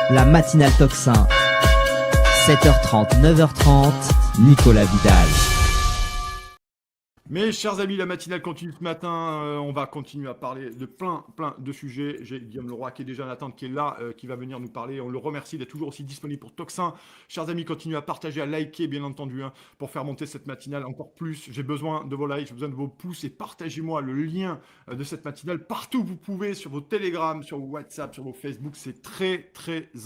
La matinale Tocsin. 7h30, 9h30, Nicolas Vidal. Mes chers amis, la matinale continue ce matin. On va continuer à parler de plein de sujets. J'ai Guillaume Leroy qui est déjà en attente, qui est là, qui va venir nous parler. On le remercie d'être toujours aussi disponible pour Tocsin. Chers amis, continuez à partager, à liker, bien entendu, hein, pour faire monter cette matinale encore plus. J'ai besoin de vos likes, j'ai besoin de vos pouces et partagez-moi le lien de cette matinale partout où vous pouvez, sur vos Telegram, sur vos WhatsApp, sur vos Facebook. C'est très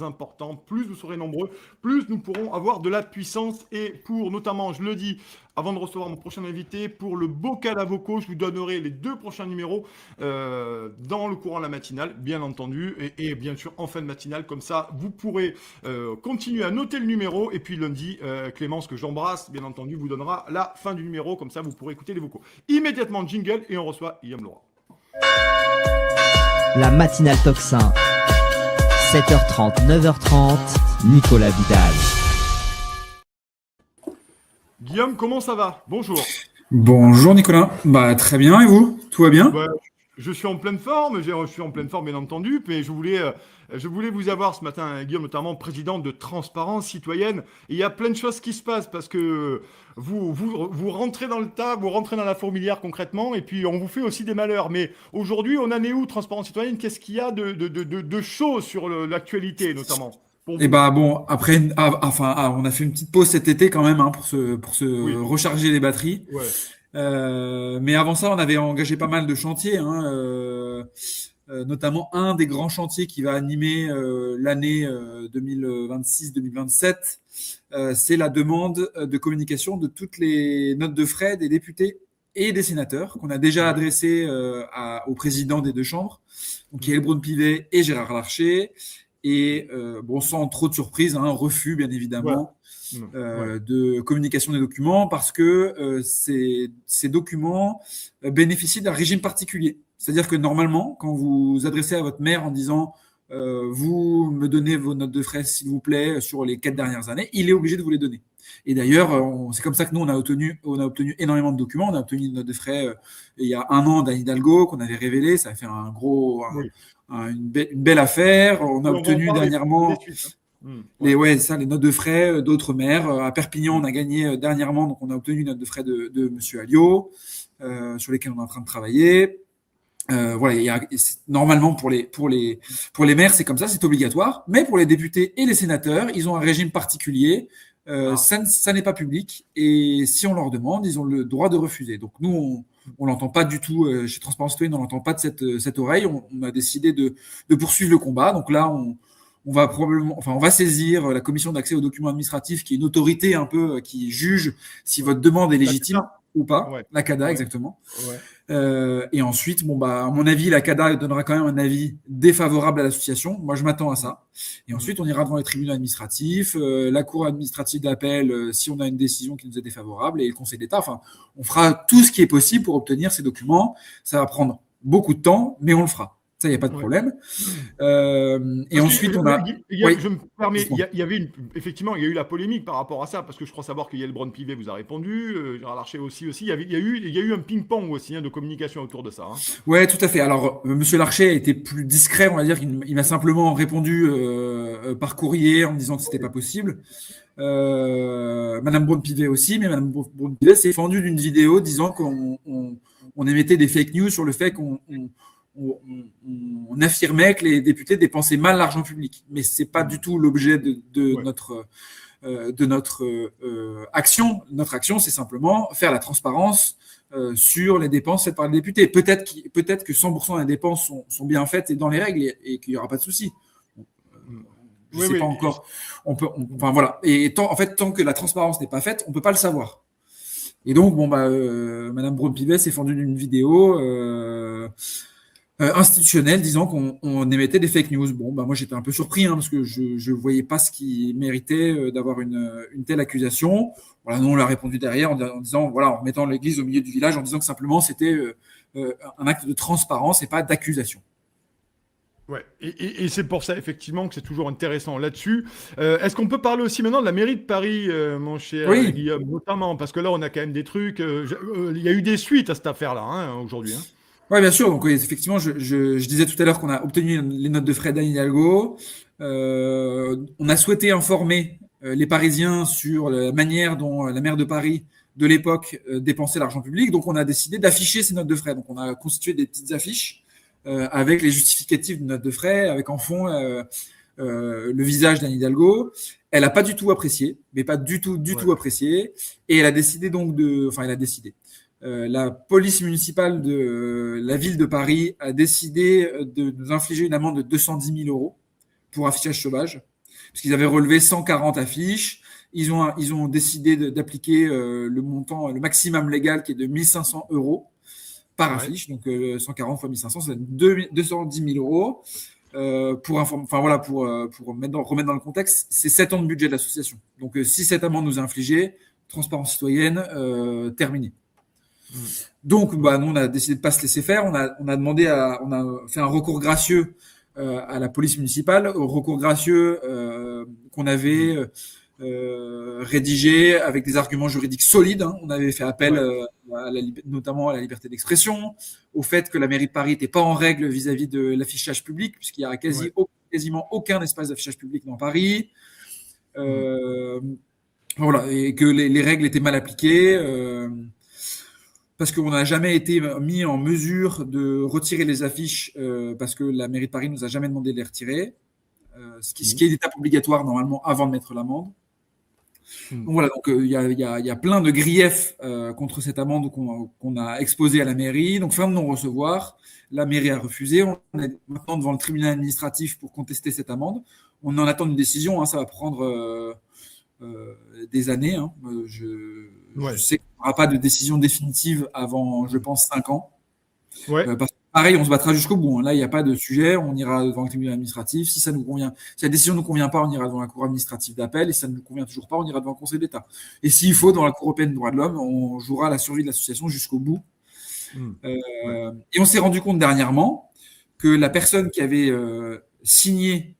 important. Plus vous serez nombreux, plus nous pourrons avoir de la puissance et pour notamment, je le dis, avant de recevoir mon prochain invité, pour le bocal à vocaux, je vous donnerai les 2 prochains numéros dans le courant de la matinale, bien entendu, et bien sûr en fin de matinale, comme ça, vous pourrez continuer à noter le numéro, et puis lundi, Clémence, que j'embrasse, bien entendu, vous donnera la fin du numéro, comme ça, vous pourrez écouter les vocaux. Immédiatement, jingle, et on reçoit Guillaume Leroy. La matinale Tocsin. 7h30, 9h30, Nicolas Vidal. Guillaume, comment ça va? Bonjour. Bonjour Nicolas, très bien et vous? Tout va bien? Je suis en pleine forme, bien entendu, mais je voulais vous avoir ce matin, Guillaume, notamment président de Transparence Citoyenne. Et il y a plein de choses qui se passent parce que vous rentrez dans le tas, vous rentrez dans la fourmilière concrètement, et puis on vous fait aussi des malheurs. Mais aujourd'hui, on en est où, Transparence Citoyenne? Qu'est-ce qu'il y a de chaud sur l'actualité, notamment? Et après, on a fait une petite pause cet été quand même pour se recharger les batteries. Ouais. Mais avant ça, on avait engagé pas mal de chantiers, notamment un des grands chantiers qui va animer l'année 2026-2027. C'est la demande de communication de toutes les notes de frais des députés et des sénateurs qu'on a déjà adressées au président des deux chambres, donc Yael Braun-Pivet et Gérard Larcher. Et sans trop de surprise, refus bien évidemment de communication des documents parce que ces documents bénéficient d'un régime particulier. C'est-à-dire que normalement, quand vous adressez à votre maire en disant vous me donnez vos notes de frais s'il vous plaît sur les 4 dernières années, il est obligé de vous les donner. Et d'ailleurs, c'est comme ça que nous on a obtenu énormément de documents. On a obtenu une note de frais il y a 1 an d'Anne Hidalgo qu'on avait révélée. Ça a fait une belle affaire. On a obtenu dernièrement les notes de frais d'autres maires. À Perpignan, on a gagné dernièrement, donc on a obtenu une note de frais de Monsieur Alliot, sur lesquelles on est en train de travailler. Normalement pour les maires, c'est comme ça, c'est obligatoire. Mais pour les députés et les sénateurs, ils ont un régime particulier. Ça n'est pas public et si on leur demande, ils ont le droit de refuser. Donc nous, on l'entend pas du tout chez Transparence Citoyenne, on l'entend pas de cette oreille. On a décidé de poursuivre le combat. Donc là, on va saisir la commission d'accès aux documents administratifs, qui est une autorité un peu qui juge si votre demande est légitime ou pas. La CADA, exactement. Et ensuite, à mon avis, la CADA donnera quand même un avis défavorable à l'association. Moi, je m'attends à ça. Et ensuite, on ira devant les tribunaux administratifs, la cour administrative d'appel, si on a une décision qui nous est défavorable, et le Conseil d'État. Enfin, on fera tout ce qui est possible pour obtenir ces documents. Ça va prendre beaucoup de temps, mais on le fera. Ça, il n'y a pas de problème. Et ensuite, on a... Je me permets, effectivement, il y a eu la polémique par rapport à ça, parce que je crois savoir que Yael Braun-Pivet vous a répondu, Gérard Larcher aussi. Il y a eu un ping-pong aussi de communication autour de ça. Ouais, tout à fait. Alors, Monsieur Larcher a été plus discret, on va dire. Il m'a simplement répondu par courrier en me disant que c'était pas possible. Madame Braun-Pivet aussi, mais Madame Braun-Pivet s'est défendue d'une vidéo disant qu'on émettait des fake news sur le fait qu'on affirmait que les députés dépensaient mal l'argent public, mais c'est pas du tout l'objet de notre action. Notre action, c'est simplement faire la transparence sur les dépenses faites par les députés. Peut-être que 100% des dépenses sont bien faites et dans les règles et qu'il y aura pas de souci. Je sais pas encore. Et tant que la transparence n'est pas faite, on peut pas le savoir. Et donc, Madame Braun-Pivet s'est fendue d'une vidéo institutionnelle disant qu'on émettait des fake news. Moi, j'étais un peu surpris parce que je voyais pas ce qui méritait d'avoir une telle accusation. Nous, on l'a répondu derrière en disant, en remettant l'église au milieu du village, en disant que simplement c'était un acte de transparence et pas d'accusation. Ouais, et c'est pour ça, effectivement, que c'est toujours intéressant là-dessus. Est-ce qu'on peut parler aussi maintenant de la mairie de Paris, mon cher Guillaume, notamment, parce que là, on a quand même des trucs... Il y a eu des suites à cette affaire-là, aujourd'hui. Oui, bien sûr. Donc, effectivement, je disais tout à l'heure qu'on a obtenu les notes de frais d'Anne Hidalgo. On a souhaité informer les Parisiens sur la manière dont la maire de Paris de l'époque dépensait l'argent public. Donc, on a décidé d'afficher ces notes de frais. Donc, on a constitué des petites affiches avec les justificatifs de notes de frais, avec en fond le visage d'Anne Hidalgo. Elle n'a pas du tout apprécié, mais pas du tout apprécié. Et elle a décidé donc la police municipale de la ville de Paris a décidé de nous infliger une amende de 210 000 € pour affichage sauvage, parce qu'ils avaient relevé 140 affiches. Ils ont décidé d'appliquer le maximum légal qui est de 1 500 € par affiche. Donc 140 fois 1 500, c'est 210 000 €. Pour remettre dans le contexte, c'est 7 ans de budget de l'association. Donc si cette amende nous est infligée, transparence citoyenne, terminée. Donc, nous, on a décidé de pas se laisser faire. On a fait un recours gracieux à la police municipale, recours gracieux qu'on avait rédigé avec des arguments juridiques solides. On avait fait appel notamment à la liberté d'expression, au fait que la mairie de Paris n'était pas en règle vis-à-vis de l'affichage public, puisqu'il y a quasiment aucun espace d'affichage public dans Paris. Et que les règles étaient mal appliquées. Parce qu'on n'a jamais été mis en mesure de retirer les affiches parce que la mairie de Paris nous a jamais demandé de les retirer, ce qui est l'étape obligatoire normalement avant de mettre l'amende. Donc il y a plein de griefs contre cette amende qu'on a exposée à la mairie. Donc fin de non-recevoir, la mairie a refusé. On est maintenant devant le tribunal administratif pour contester cette amende. On en attend une décision, ça va prendre des années. Je sais qu'il n'y aura pas de décision définitive avant, je pense, 5 ans. Parce que pareil, on se battra jusqu'au bout. Là, il n'y a pas de sujet. On ira devant le tribunal administratif. Si ça nous convient, si la décision ne nous convient pas, on ira devant la cour administrative d'appel. Et si ça ne nous convient toujours pas, on ira devant le Conseil d'État. Et s'il faut, dans la Cour européenne des droits de l'homme, on jouera la survie de l'association jusqu'au bout. Et on s'est rendu compte dernièrement que la personne qui avait signé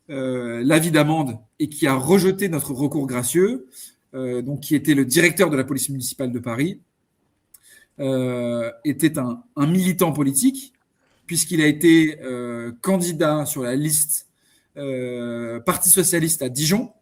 l'avis d'amende et qui a rejeté notre recours gracieux, donc qui était le directeur de la police municipale de Paris, était un militant politique, puisqu'il a été candidat sur la liste Parti socialiste à Dijon.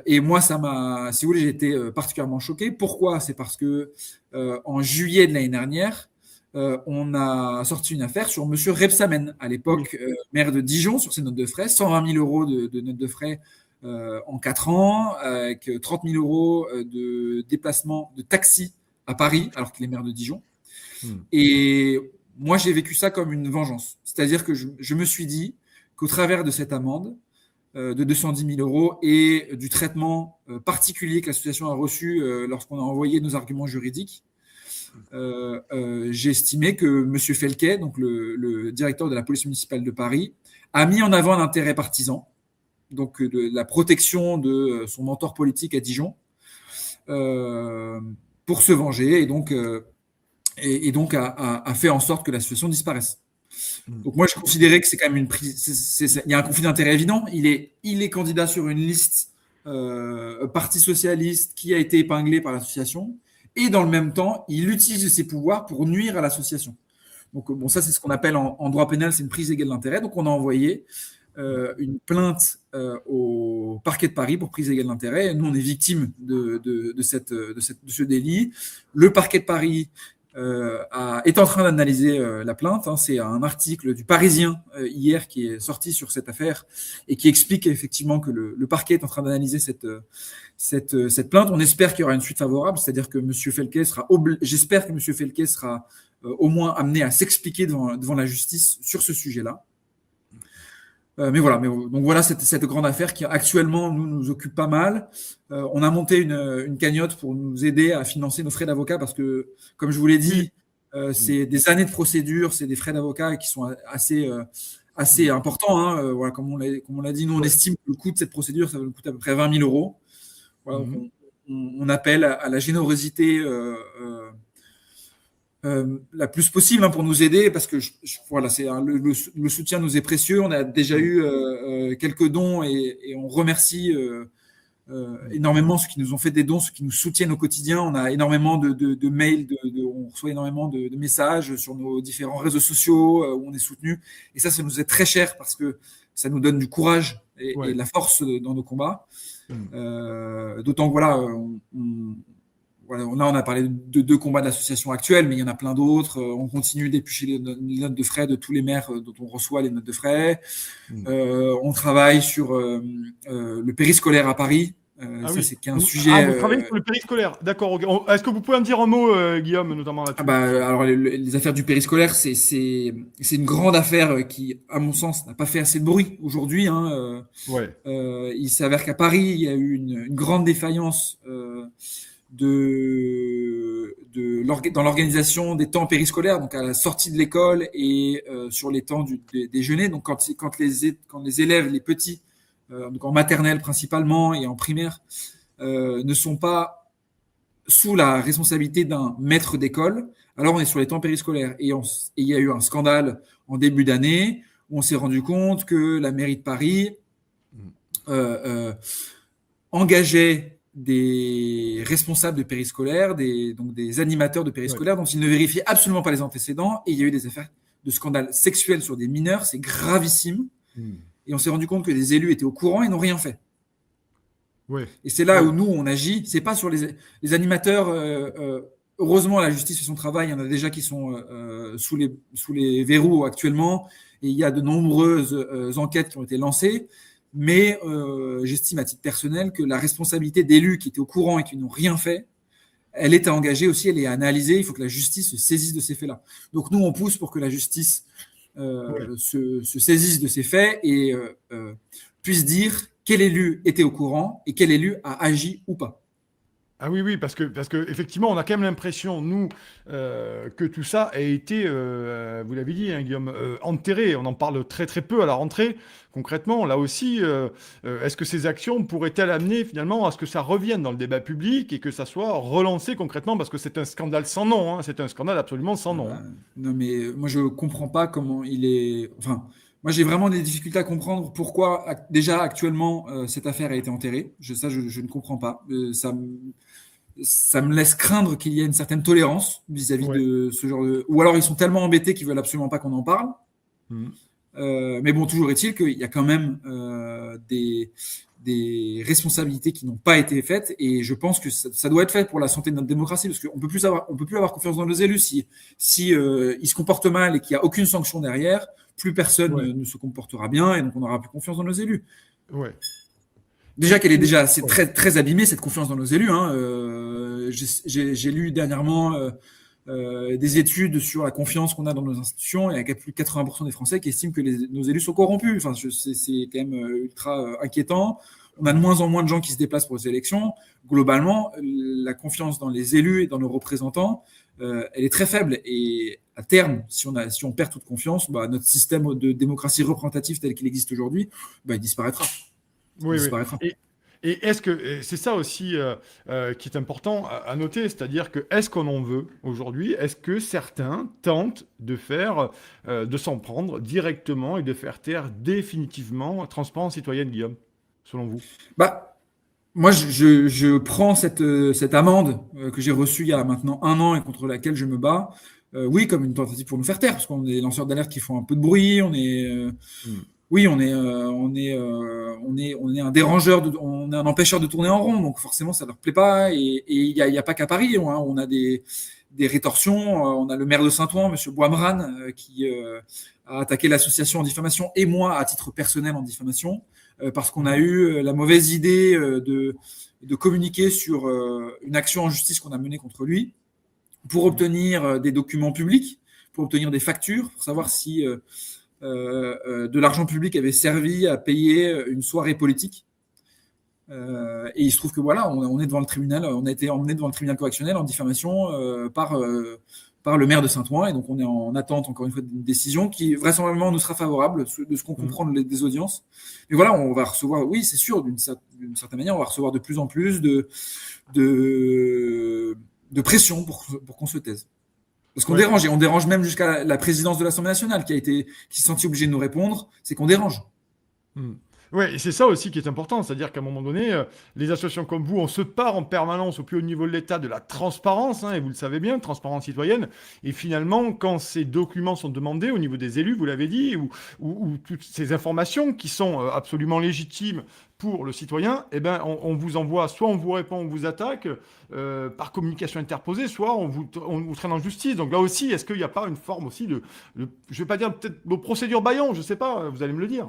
Et moi, si vous voulez, j'ai été particulièrement choqué. Pourquoi ? C'est parce que en juillet de l'année dernière, on a sorti une affaire sur Monsieur Rebsamen, à l'époque maire de Dijon, sur ses notes de frais, 120 000 € de notes de frais en 4 ans, avec 30 000 € de déplacement de taxi à Paris, alors qu'il est maire de Dijon. Et moi, j'ai vécu ça comme une vengeance. C'est-à-dire que je me suis dit qu'au travers de cette amende de 210 000 € et du traitement particulier que l'association a reçu lorsqu'on a envoyé nos arguments juridiques, j'ai estimé que M. Felquet, donc le directeur de la police municipale de Paris, a mis en avant l'intérêt partisan, donc de la protection de son mentor politique à Dijon, pour se venger, et donc a fait en sorte que la situation disparaisse. Donc moi, je considérais que c'est quand même une prise. Il y a un conflit d'intérêt évident. Il est candidat sur une liste Parti socialiste qui a été épinglée par l'association, et dans le même temps, il utilise ses pouvoirs pour nuire à l'association. Donc ça, c'est ce qu'on appelle en droit pénal, c'est une prise égale d'intérêt. Donc on a envoyé une plainte au parquet de Paris pour prise égale d'intérêt. Nous, on est victime de ce délit. Le parquet de Paris est en train d'analyser la plainte. C'est un article du Parisien hier qui est sorti sur cette affaire et qui explique effectivement que le parquet est en train d'analyser cette plainte. On espère qu'il y aura une suite favorable, c'est-à-dire que M. Felquet j'espère que M. Felquet sera au moins amené à s'expliquer devant la justice sur ce sujet-là. Donc voilà cette grande affaire qui actuellement nous occupe pas mal. On a monté une cagnotte pour nous aider à financer nos frais d'avocat parce que, comme je vous l'ai dit, c'est des années de procédure, c'est des frais d'avocat qui sont assez importants. Comme on l'a dit, nous on estime que le coût de cette procédure, ça va nous coûter à peu près 20 000 €. Voilà, on appelle à la générosité la plus possible pour nous aider, parce que le soutien nous est précieux. On a déjà eu quelques dons et on remercie énormément ceux qui nous ont fait des dons, ceux qui nous soutiennent au quotidien. On a énormément de mails, on reçoit énormément de messages sur nos différents réseaux sociaux où on est soutenu, et ça nous est très cher parce que ça nous donne du courage et Ouais. de la force dans nos combats. Mm. D'autant que voilà, voilà, là, on a parlé de 2 combats de l'association actuelle, mais il y en a plein d'autres. On continue d'éplucher les notes de frais de tous les maires dont on reçoit les notes de frais. On travaille sur le périscolaire à Paris. Ça, Oui. c'est un sujet. Vous travaillez sur le périscolaire. D'accord. Ok. Est-ce que vous pouvez en dire un mot, Guillaume, notamment là-dessus? Alors les affaires du périscolaire, c'est une grande affaire qui, à mon sens, n'a pas fait assez de bruit aujourd'hui. Hein. Ouais. Il s'avère qu'à Paris, il y a eu une grande défaillance dans l'organisation des temps périscolaires, donc à la sortie de l'école et sur les temps des déjeuner. Donc quand les élèves, les petits, donc en maternelle principalement et en primaire, ne sont pas sous la responsabilité d'un maître d'école, alors on est sur les temps périscolaires. Et il y a eu un scandale en début d'année où on s'est rendu compte que la mairie de Paris engageait des responsables de périscolaire, donc des animateurs de périscolaire, dont ils ne vérifiaient absolument pas les antécédents. Et il y a eu des affaires de scandales sexuels sur des mineurs, c'est gravissime. Et on s'est rendu compte que des élus étaient au courant et n'ont rien fait. Ouais. Et c'est là où nous, on agit. C'est pas sur les animateurs. Heureusement, la justice fait son travail. Il y en a déjà qui sont sous les verrous actuellement. Et il y a de nombreuses enquêtes qui ont été lancées. Mais j'estime à titre personnel que la responsabilité d'élus qui étaient au courant et qui n'ont rien fait, elle est à engager aussi, elle est à analyser. Il faut que la justice se saisisse de ces faits-là. Donc nous, on pousse pour que la justice se saisisse de ces faits et puisse dire quel élu était au courant et quel élu a agi ou pas. Ah oui, parce que effectivement, on a quand même l'impression, nous, que tout ça a été, vous l'avez dit, hein, Guillaume, enterré. On en parle très très peu à la rentrée. Concrètement, là aussi, est-ce que ces actions pourraient-elles amener finalement à ce que ça revienne dans le débat public et que ça soit relancé concrètement? Parce que c'est un scandale sans nom, hein, c'est un scandale absolument sans nom. Hein. Non, mais moi, je comprends pas comment il est. Enfin, moi, j'ai vraiment des difficultés à comprendre pourquoi, déjà actuellement, cette affaire a été enterrée. Je ne comprends pas. Ça me laisse craindre qu'il y ait une certaine tolérance vis-à-vis de ce genre de. Ou alors ils sont tellement embêtés qu'ils veulent absolument pas qu'on en parle. Mais bon, toujours est-il qu'il y a quand même des responsabilités qui n'ont pas été faites, et je pense que ça doit être fait pour la santé de notre démocratie, parce qu'on peut plus avoir confiance dans nos élus si ils se comportent mal et qu'il n'y a aucune sanction derrière. Plus personne ne se comportera bien, et donc on n'aura plus confiance dans nos élus. Ouais. Déjà c'est très très abîmé, cette confiance dans nos élus. Hein. J'ai lu dernièrement des études sur la confiance qu'on a dans nos institutions, et il y a plus de 80% des Français qui estiment que nos élus sont corrompus. Enfin, c'est quand même ultra inquiétant. On a de moins en moins de gens qui se déplacent pour les élections. Globalement, la confiance dans les élus et dans nos représentants, elle est très faible. Et à terme, si on perd toute confiance, notre système de démocratie représentative tel qu'il existe aujourd'hui, il disparaîtra. Oui. Et est-ce que c'est ça aussi qui est important à noter, c'est-à-dire que est-ce qu'on en veut aujourd'hui? Est-ce que certains tentent de s'en prendre directement et de faire taire définitivement Transparence citoyenne, Guillaume, selon vous? Moi, je prends cette amende que j'ai reçue il y a maintenant 1 an et contre laquelle je me bats, oui, comme une tentative pour nous faire taire, parce qu'on est des lanceurs d'alerte qui font un peu de bruit, oui, on est un dérangeur, on est un empêcheur de tourner en rond, donc forcément ça leur plaît pas. Et il y a pas qu'à Paris, hein, on a des rétorsions. On a le maire de Saint-Ouen, Monsieur Boismran, qui a attaqué l'association en diffamation, et moi à titre personnel en diffamation, parce qu'on a eu la mauvaise idée de communiquer sur une action en justice qu'on a menée contre lui pour obtenir des documents publics, pour obtenir des factures, pour savoir si de l'argent public avait servi à payer une soirée politique. Et il se trouve que voilà, on est devant le tribunal, on a été emmené devant le tribunal correctionnel en diffamation par le maire de Saint-Ouen, et donc on est en attente encore une fois d'une décision qui vraisemblablement nous sera favorable de ce qu'on comprend des audiences. Mais voilà, on va recevoir, oui, c'est sûr, d'une certaine manière, on va recevoir de plus en plus de pression pour qu'on se taise. Parce qu'on dérange, et on dérange même jusqu'à la présidence de l'Assemblée nationale qui s'est sentie obligée de nous répondre, c'est qu'on dérange. Ouais, et c'est ça aussi qui est important, c'est-à-dire qu'à un moment donné, les associations comme vous, on se part en permanence au plus haut niveau de l'État de la transparence, hein, et vous le savez bien, transparence citoyenne. Et finalement, quand ces documents sont demandés au niveau des élus, vous l'avez dit, ou toutes ces informations qui sont absolument légitimes pour le citoyen, eh ben, on vous envoie, soit on vous répond, on vous attaque par communication interposée, soit on vous traîne en justice. Donc là aussi, est-ce qu'il n'y a pas une forme aussi je vais pas dire peut-être de procédure Bayon, je sais pas, vous allez me le dire.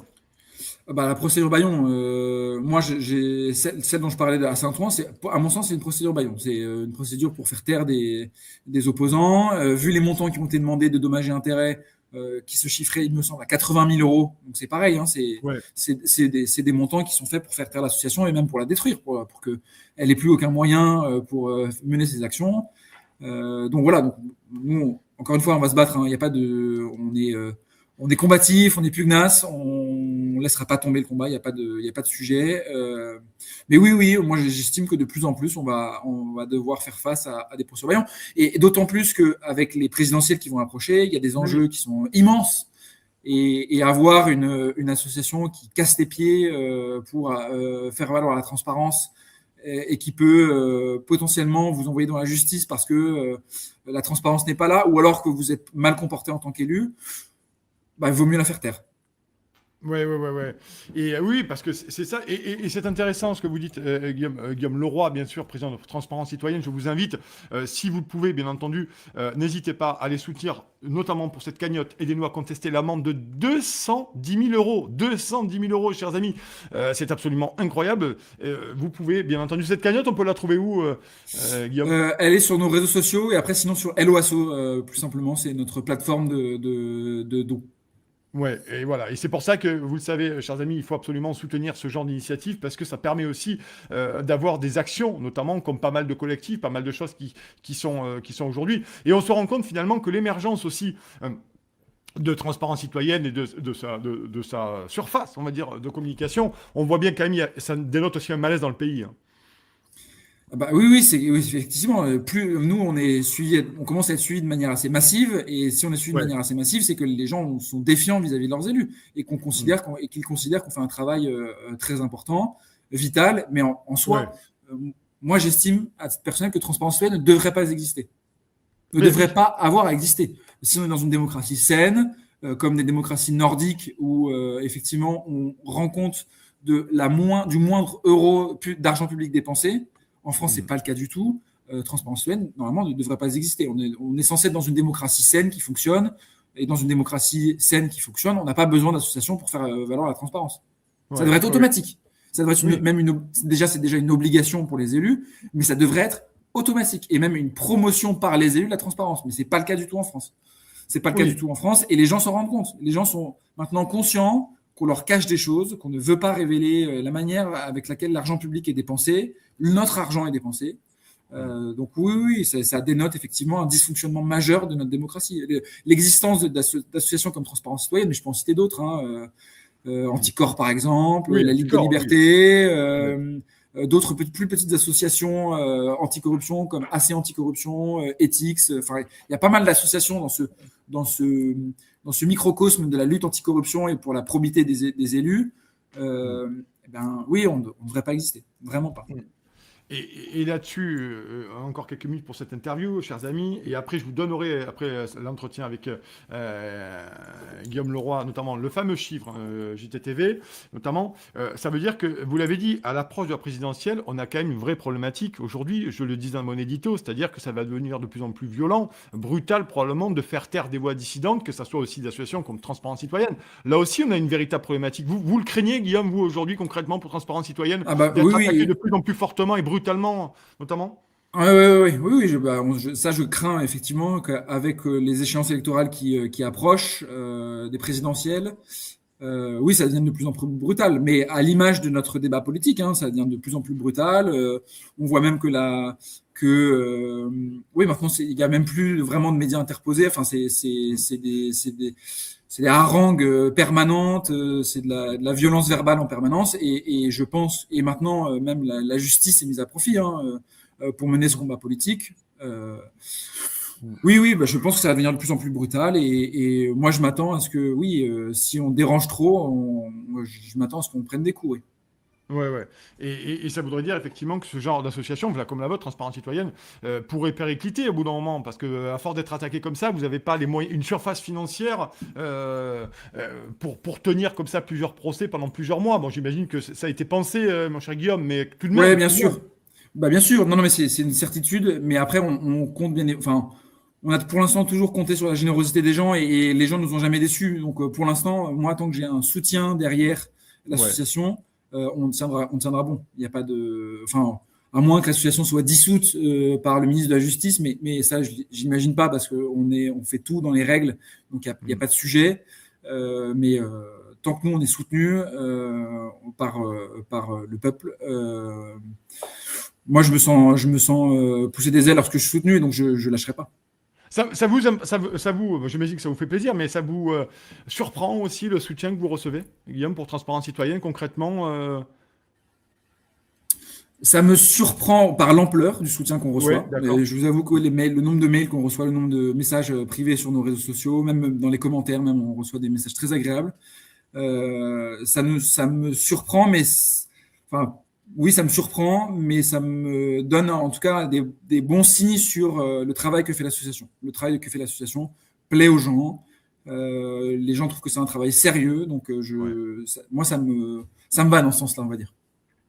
Bah, la procédure Bayon, moi, celle dont je parlais à Saint-Ouen, à mon sens, c'est une procédure Bayon. C'est une procédure pour faire taire des opposants. Vu les montants qui ont été demandés de dommages et intérêts, qui se chiffraient, il me semble, à 80 000 euros. Donc c'est pareil, hein, Ouais. c'est des montants qui sont faits pour faire taire l'association et même pour la détruire, pour que elle ait plus aucun moyen pour mener ses actions. Donc voilà. Donc, nous, encore une fois, on va se battre. Hein, il y a pas de, on est combatif, on est pugnace, on laissera pas tomber le combat, il y a pas de sujet. Mais oui, moi j'estime que de plus en plus on va devoir faire face à des procès vaillants, et d'autant plus qu'avec les présidentielles qui vont approcher, il y a des enjeux qui sont immenses, et avoir une association qui casse les pieds pour faire valoir la transparence et qui peut potentiellement vous envoyer dans la justice parce que la transparence n'est pas là, ou alors que vous êtes mal comporté en tant qu'élu. Bah, il vaut mieux la faire taire. Ouais. Et oui, parce que c'est ça. Et c'est intéressant ce que vous dites, Guillaume Leroy, bien sûr, président de Transparence Citoyenne. Je vous invite, si vous le pouvez, bien entendu, n'hésitez pas à les soutenir, notamment pour cette cagnotte. Aidez-nous à contester l'amende de 210 000 euros. 210 000 euros, chers amis. C'est absolument incroyable. Vous pouvez, bien entendu, cette cagnotte, on peut la trouver où, Guillaume? Elle est sur nos réseaux sociaux, et après, sinon, sur Helloasso, plus simplement, c'est notre plateforme de dons. Ouais, et voilà. Et c'est pour ça que, vous le savez, chers amis, il faut absolument soutenir ce genre d'initiative parce que ça permet aussi d'avoir des actions, notamment comme pas mal de collectifs, pas mal de choses qui sont aujourd'hui. Et on se rend compte finalement que l'émergence aussi de transparence citoyenne et de sa surface, on va dire, de communication, on voit bien quand même, ça dénote aussi un malaise dans le pays. Hein. Bah oui, effectivement. Plus nous, on commence à être suivi de manière assez massive, et si on est suivi de manière assez massive, c'est que les gens sont défiants vis-à-vis de leurs élus, et qu'ils considèrent qu'on fait un travail très important, vital, mais en soi, moi, j'estime à titre personnel que Transparence Citoyenne ne devrait pas exister, ne devrait pas avoir à exister. Si on est dans une démocratie saine, comme des démocraties nordiques où effectivement on rend compte du moindre euro d'argent public dépensé. En France, c'est pas le cas du tout. Transparence citoyenne, normalement, ne devrait pas exister. On est censé être dans une démocratie saine qui fonctionne, et dans une démocratie saine qui fonctionne, on n'a pas besoin d'associations pour faire valoir la transparence. Ça devrait être automatique. Ça devrait être c'est déjà une obligation pour les élus, mais ça devrait être automatique, et même une promotion par les élus de la transparence. Mais c'est pas le cas du tout en France. C'est pas le cas du tout en France, et les gens s'en rendent compte. Les gens sont maintenant conscients qu'on leur cache des choses, qu'on ne veut pas révéler la manière avec laquelle l'argent public est dépensé, notre argent est dépensé. Donc oui, ça dénote effectivement un dysfonctionnement majeur de notre démocratie. L'existence d'associations comme Transparence Citoyenne, mais je peux en citer d'autres, Anticorps par exemple, la Ligue des Libertés, d'autres plus petites associations anticorruption comme AC Anticorruption, Ethics. Enfin, il y a pas mal d'associations dans ce microcosme de la lutte anticorruption et pour la probité des élus. Oui, on ne devrait pas exister, vraiment pas. Et là-dessus, encore quelques minutes pour cette interview, chers amis. Et après, je vous donnerai, après l'entretien avec Guillaume Leroy, notamment le fameux chiffre JTTV, notamment. Ça veut dire que, vous l'avez dit, à l'approche de la présidentielle, on a quand même une vraie problématique. Aujourd'hui, je le dis dans mon édito, c'est-à-dire que ça va devenir de plus en plus violent, brutal probablement, de faire taire des voix dissidentes, que ça soit aussi d'associations comme Transparence Citoyenne. Là aussi, on a une véritable problématique. Vous le craignez, Guillaume, vous, aujourd'hui, concrètement, pour Transparence Citoyenne, d'être attaqué de plus en plus fortement et brutalement, notamment? Oui, ça je crains effectivement qu'avec les échéances électorales qui approchent des présidentielles, oui, ça devient de plus en plus brutal. Mais à l'image de notre débat politique, ça devient de plus en plus brutal. On voit même maintenant il y a même plus vraiment de médias interposés. Enfin, c'est des harangues permanentes, c'est de la violence verbale en permanence, et je pense, et maintenant même la justice est mise à profit pour mener ce combat politique. Oui, bah, je pense que ça va devenir de plus en plus brutal et moi je m'attends à ce que, oui, si on dérange trop, moi, je m'attends à ce qu'on prenne des coups. Oui. Ouais, ouais. Et ça voudrait dire effectivement que ce genre d'association, voilà, comme la vôtre, Transparence Citoyenne, pourrait péricliter au bout d'un moment, parce que à force d'être attaqué comme ça, vous n'avez pas les moyens, une surface financière pour tenir comme ça plusieurs procès pendant plusieurs mois. Bon, j'imagine que ça a été pensé, mon cher Guillaume, mais tout de Ouais, même, bien tout de même. sûr. Bah, bien sûr. Non, mais c'est une certitude. Mais après, on compte bien. Enfin, on a pour l'instant toujours compté sur la générosité des gens et les gens nous ont jamais déçus. Donc, pour l'instant, moi, tant que j'ai un soutien derrière Ouais. l'association, on tiendra bon. Il n'y a pas de. Enfin, à moins que l'association soit dissoute par le ministre de la Justice, mais ça, j'imagine pas parce on fait tout dans les règles. Donc, il y a pas de sujet. Mais tant que nous, on est soutenu par le peuple, moi, je me sens pousser des ailes lorsque je suis soutenu, donc je ne lâcherai pas. J'imagine que ça vous fait plaisir, mais ça vous surprend aussi le soutien que vous recevez, Guillaume, pour Transparence Citoyenne, concrètement Ça me surprend par l'ampleur du soutien qu'on Oui, reçoit. d'accord. Je vous avoue que les mails, le nombre de mails qu'on reçoit, le nombre de messages privés sur nos réseaux sociaux, même dans les commentaires, même on reçoit des messages très agréables. Ça me surprend, enfin, oui, ça me surprend, mais ça me donne en tout cas des bons signes sur le travail que fait l'association. Le travail que fait l'association plaît aux gens. Les gens trouvent que c'est un travail sérieux, donc Ouais. moi, ça me va dans ce sens-là, on va dire.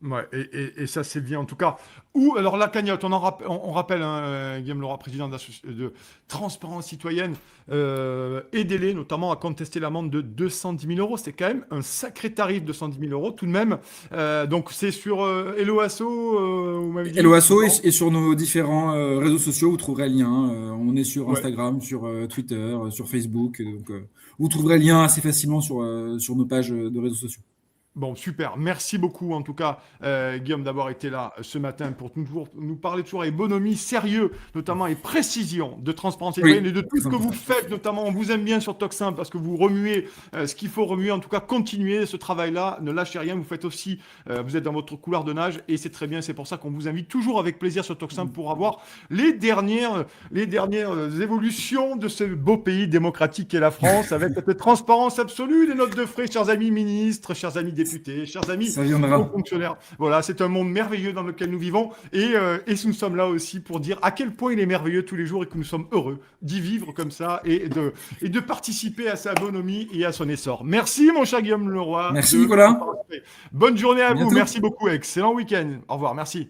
Ouais, et ça, c'est bien en tout cas. Ou alors la cagnotte, on rappelle, hein, Guillaume Leroy, président de Transparence Citoyenne, aidez-les notamment à contester l'amende de 210 000 euros. C'est quand même un sacré tarif, 210 000 euros tout de même. Donc c'est sur Hello Asso, vous m'avez dit, LOASO souvent. et sur nos différents réseaux sociaux, vous trouverez le lien. On est sur Ouais. Instagram, sur Twitter, sur Facebook. Donc, vous trouverez le lien assez facilement sur nos pages de réseaux sociaux. Bon, super. Merci beaucoup, en tout cas, Guillaume, d'avoir été là ce matin pour nous parler toujours avec bonhomie, sérieux, notamment et précision de Transparence Citoyenne Oui, et de tout ce très que vous important. faites, notamment. On vous aime bien sur Toxin parce que vous remuez ce qu'il faut remuer. En tout cas, continuez ce travail-là. Ne lâchez rien. Vous faites aussi, vous êtes dans votre couloir de nage et c'est très bien. C'est pour ça qu'on vous invite toujours avec plaisir sur Toxin pour avoir les dernières évolutions de ce beau pays démocratique qu'est la France avec cette transparence absolue des notes de frais, chers amis ministres, chers amis députés, chers amis Ça hauts viendra. fonctionnaires. Voilà, c'est un monde merveilleux dans lequel nous vivons et nous sommes là aussi pour dire à quel point il est merveilleux tous les jours et que nous sommes heureux d'y vivre comme ça et de participer à sa bonhomie et à son essor. Merci mon cher Guillaume Leroy Merci de Nicolas. Transparence. Bonne journée À à vous, bientôt. merci beaucoup, excellent week-end. Au revoir, merci.